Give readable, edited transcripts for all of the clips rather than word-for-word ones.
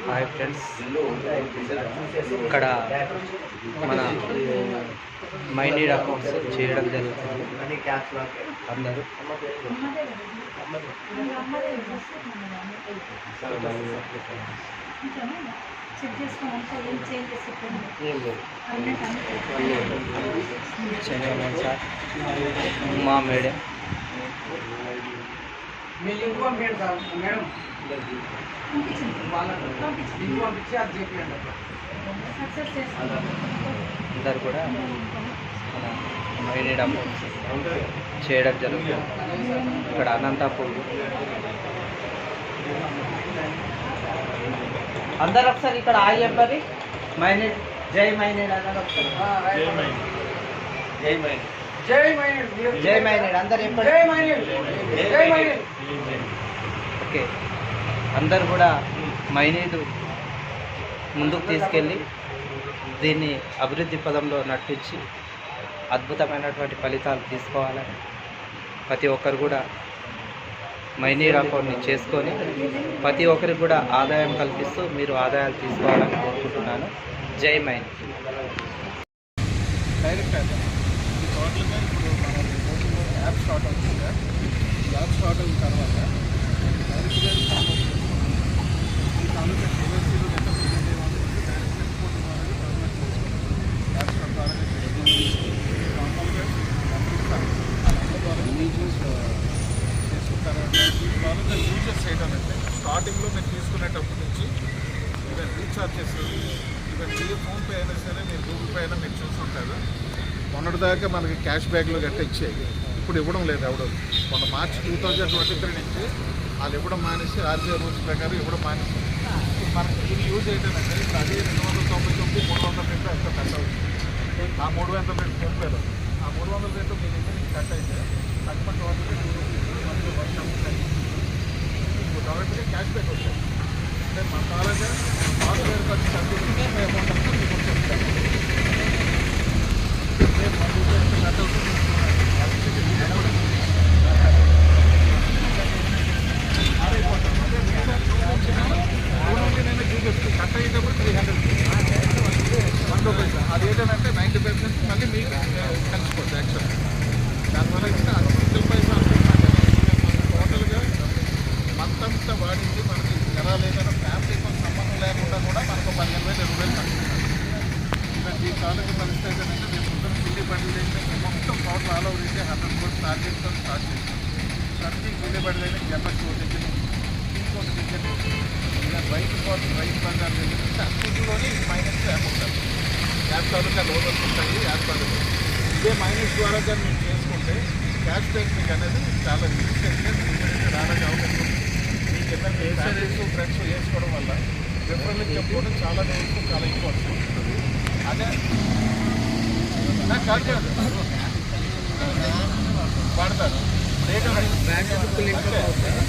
Hi friends, ఇక్కడ మన మైనీడ్ accounts చేయడం జరుగుతుంది. అందరూ చేయమని సార్ మా మేడం అందరు కూడా మన మైనీడ్ అకౌంట్స్ చేయడం జరుగుతుంది. ఇక్కడ అనంతపూర్ అందరు ఒకసారి ఇక్కడ ఆగి చెప్పండి. మైనీడ్ జై మైనీడ్ అన్నారు ఒకసారి. జై మైనీడ్ జై మైనీడ్ జై మైనీడ్ అందరు చెప్పండి. జై మైనీడ్ జై మైనీడ్. ఓకే, అందరు కూడా మైనీడ్ ముందుకు తీసుకెళ్ళి దీన్ని అభివృద్ధి పదంలో నడిపించి అద్భుతమైనటువంటి ఫలితాలు తీసుకోవాలని ప్రతి ఒక్కరు కూడా మైనీడ్ అకౌంట్ని చేసుకొని ప్రతి ఒక్కరికి కూడా ఆదాయం కల్పిస్తూ మీరు ఆదాయాలు తీసుకోవాలని కోరుకుంటున్నాను. జై మైనీడ్. డైరెక్ట్ టోటల్గా ఇప్పుడు మనం యాప్ స్టార్ట్ అవుతుంది కదా, యాప్ స్టార్ట్ అయిన తర్వాత డైరెక్ట్గా ఈ తాలూకా కేవైసీలు ఎంత పేమెంట్ ఏమవుతుంది డైరెక్ట్ ఎక్స్పోర్ట్ ద్వారా గవర్నమెంట్ చేసుకుంటుంది. యాప్ స్టార్ట్ ద్వారా నార్మల్గా పంపిస్తారు. వాళ్ళ ద్వారా యూజర్స్ చేసుకుంటారు. ఈ ద్వారా యూజర్స్ చేయడం అంటే స్టార్టింగ్లో మీరు తీసుకునేటప్పటి నుంచి even recharges, even a PhonePe అయినా సరే మీరు గూగుల్ పే అయినా మీరు చూసుకుంటారు. మొన్నటిదాకా మనకి క్యాష్ బ్యాక్లో గట్ట ఇచ్చేది, ఇప్పుడు ఇవ్వడం లేదు ఎవడో. మొన్న మార్చి 2023 నుంచి వాళ్ళు ఇవ్వడం మానేసి ఆర్బీఐ రూల్స్ ప్రకారం ఇవ్వడం మానేసి మనకి ఇది యూజ్ ఏంటంటే ఇప్పుడు అది 299 300 రేట్లు ఎంత కట్ అవుతుంది. ఆ 300 రేట్లు ఫోన్పేలో ఆ 300 రేట్లు మీ దగ్గర నుంచి కట్ అయితే తక్కువ టోటల్గా 2 రూపీస్ మనకి వర్షం ఇప్పుడు డైరెక్ట్గా క్యాష్ బ్యాక్ వచ్చాయి. అంటే మన తాలూకా సాఫ్ట్వేర్ ఖర్చు తగ్గుతుంటే మేము అమౌంట్ అంతా మీకు వచ్చేస్తాము. కట్ అయ్యేటప్పుడు 300 అది ఏంటంటే 90% మళ్ళీ మీకు కలిసిపోతుంది యాక్చువల్. దానివల్ల ఇంకా అది సింగిల్ పైసా టోటల్గా మంతంతా వాడింది మనకి ఎలా లేదన్నా ఫ్యామిలీతో సంబంధం లేకుండా కూడా మనకు 15,000 20,000 పడుతుంది. ఈ కాలకి పరిస్థితి ఏంటంటే మేము ముందు కూలీ బండ్లు ఏంటంటే మొత్తం total all over India 100 crores టార్గెట్తో స్టార్ట్ చేస్తాం. ప్రతి కూలీ బండ్లు అయితే జనరల్ దగ్గర ఇంకోటి దగ్గర రైతు కోసం రైతు బజార్ దగ్గర నుంచి అన్నింటిలోనే మైనస్ యాప్ ఉంటుంది. యాప్ తాలూకా లోన్స్ ఉంటాయి. యాప్ తాలూకా ఇదే మైనస్ ద్వారా కానీ మీరు చేసుకుంటే క్యాష్ బ్యాక్ మీకు అనేది చాలా ఇన్స్టెంట్గా మీకు రావడానికి అవకాశం ఉంది. మీకు ఏంటంటే ఫ్యామిలీస్ ఫ్రెండ్స్ వేసుకోవడం వల్ల రిఫరెన్స్ చెప్పుకోవడం చాలా నేర్చుకో చాలా ఇంపార్టెంట్ ఉంటుంది. అదే నాకు కాదు కాదు వాడతారు.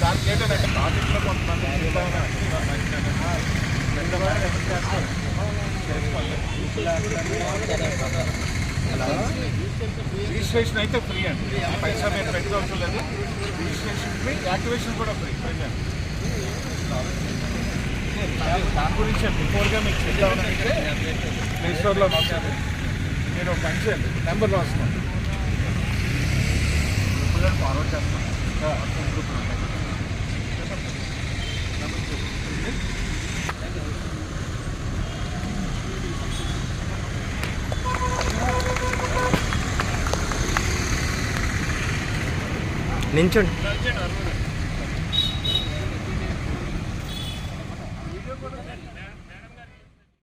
దానికి ఏంటంటే టాపిక్లో కొంతమంది రిజిస్ట్రేషన్ అయితే ఫ్రీ అండి, పైసా మీరు పెట్టుకోవాల్సి లేదు. రిజిస్ట్రేషన్ ఫ్రీ, యాక్టివేషన్ కూడా ఫ్రీ అండి. దాని గురించి బిఫోర్గా మీకు చెప్తామనంటే ప్లే స్టోర్లో వస్తుంది. మీరు పని చేయండి, నెంబర్లో వస్తుంది ఫార్వర్డ్ చేస్తాం. నించండి.